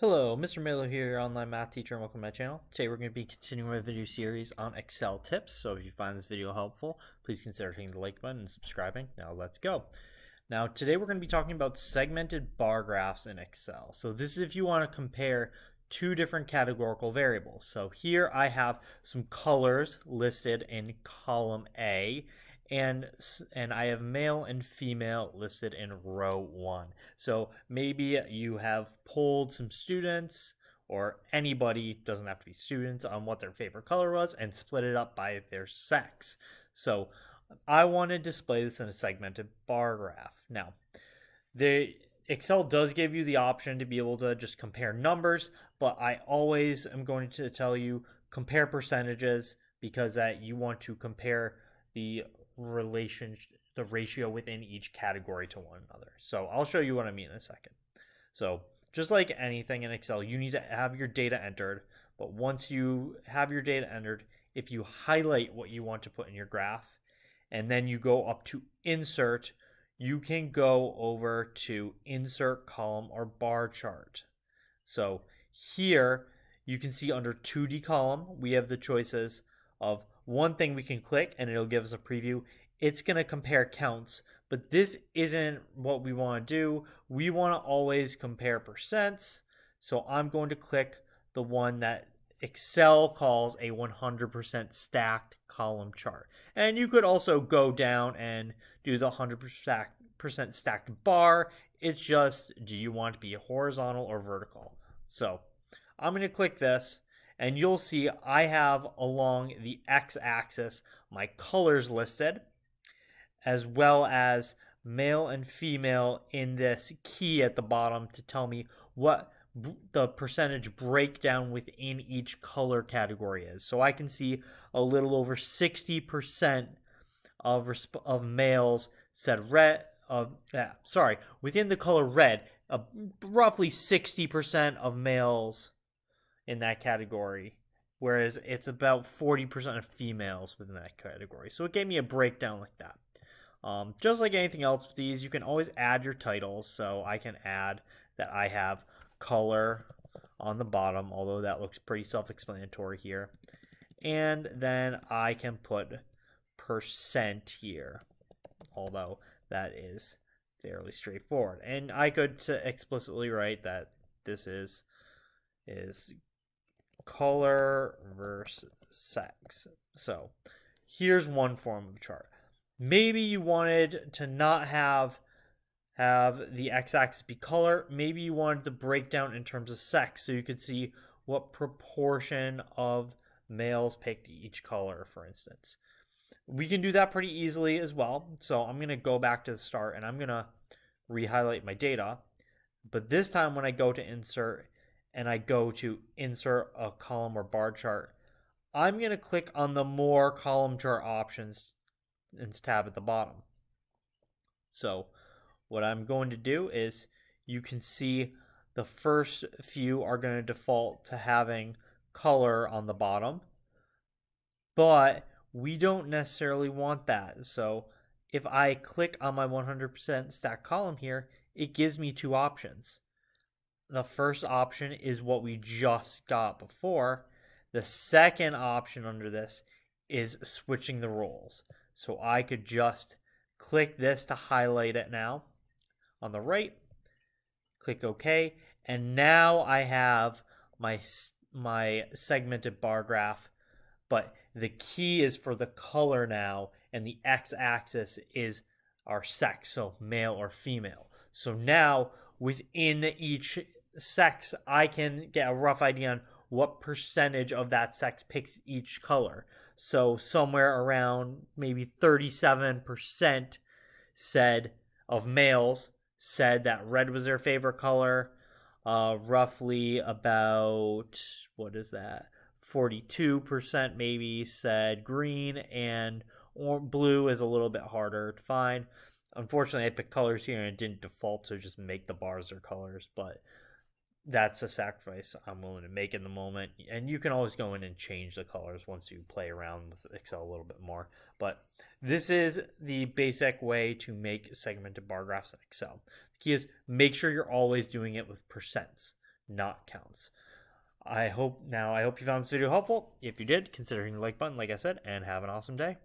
Hello, Mr. Miller here, your online math teacher, and welcome to my channel. Today we're going to be continuing my video series on Excel tips. So if you find this video helpful, please consider hitting the like button and subscribing. Now let's go. Now today we're going to be talking about segmented bar graphs in Excel. So this is if you want to compare two different categorical variables. So here I have some colors listed in column A, and I have male and female listed in row 1. So maybe you have polled some students, or anybody, doesn't have to be students, on what their favorite color was and split it up by their sex. So I want to display this in a segmented bar graph. Now, the Excel does give you the option to be able to just compare numbers, but I always am going to tell you compare percentages, because that you want to compare the ratio within each category to one another. So I'll show you what I mean in a second. So just like anything in Excel, you need to have your data entered, but once you have your data entered, if you highlight what you want to put in your graph and then you go up to insert, you can go over to insert column or bar chart. So here you can see under 2D column, we have the choices of one thing we can click and it'll give us a preview. It's going to compare counts, but this isn't what we want to do. We want to always compare percents. So I'm going to click the one that Excel calls a 100% stacked column chart. And you could also go down and do the 100% stacked bar. It's just, do you want to be horizontal or vertical? So I'm going to click this, and you'll see I have along the x-axis my colors listed, as well as male and female in this key at the bottom to tell me what the percentage breakdown within each color category is. So I can see a little over 60% of males said red. Within the color red, roughly 60% of males in that category, whereas it's about 40% of females within that category. So it gave me a breakdown like that. Just like anything else with these, you can always add your titles. So I can add that I have color on the bottom, although that looks pretty self-explanatory here. And then I can put percent here, although that is fairly straightforward. And I could explicitly write that this is color versus sex. So here's one form of chart. Maybe you wanted to not have the x-axis be color. Maybe you wanted the breakdown in terms of sex, so you could see what proportion of males picked each color, for instance. We can do that pretty easily as well. So I'm going to go back to the start and I'm going to re-highlight my data. But this time when I go to insert and I go to insert a column or bar chart, I'm going to click on the more column chart options tab at the bottom. So what I'm going to do is, you can see the first few are going to default to having color on the bottom, but we don't necessarily want that. So if I click on my 100% stacked column here, it gives me two options. The first option is what we just got before. The second option under this is switching the roles. So I could just click this to highlight it now on the right, click OK, and now I have my segmented bar graph, but the key is for the color now, and the x-axis is our sex, so male or female. So now within each sex, I can get a rough idea on what percentage of that sex picks each color. So somewhere around maybe 37% of males said that red was their favorite color. Roughly about, what is that? 42% maybe said green, and blue is a little bit harder to find. Unfortunately, I picked colors here and it didn't default to just make the bars their colors, but that's a sacrifice I'm willing to make in the moment. And you can always go in and change the colors once you play around with Excel a little bit more. But this is the basic way to make segmented bar graphs in Excel. The key is make sure you're always doing it with percents, not counts. I hope you found this video helpful. If you did, consider hitting the like button, like I said, and have an awesome day.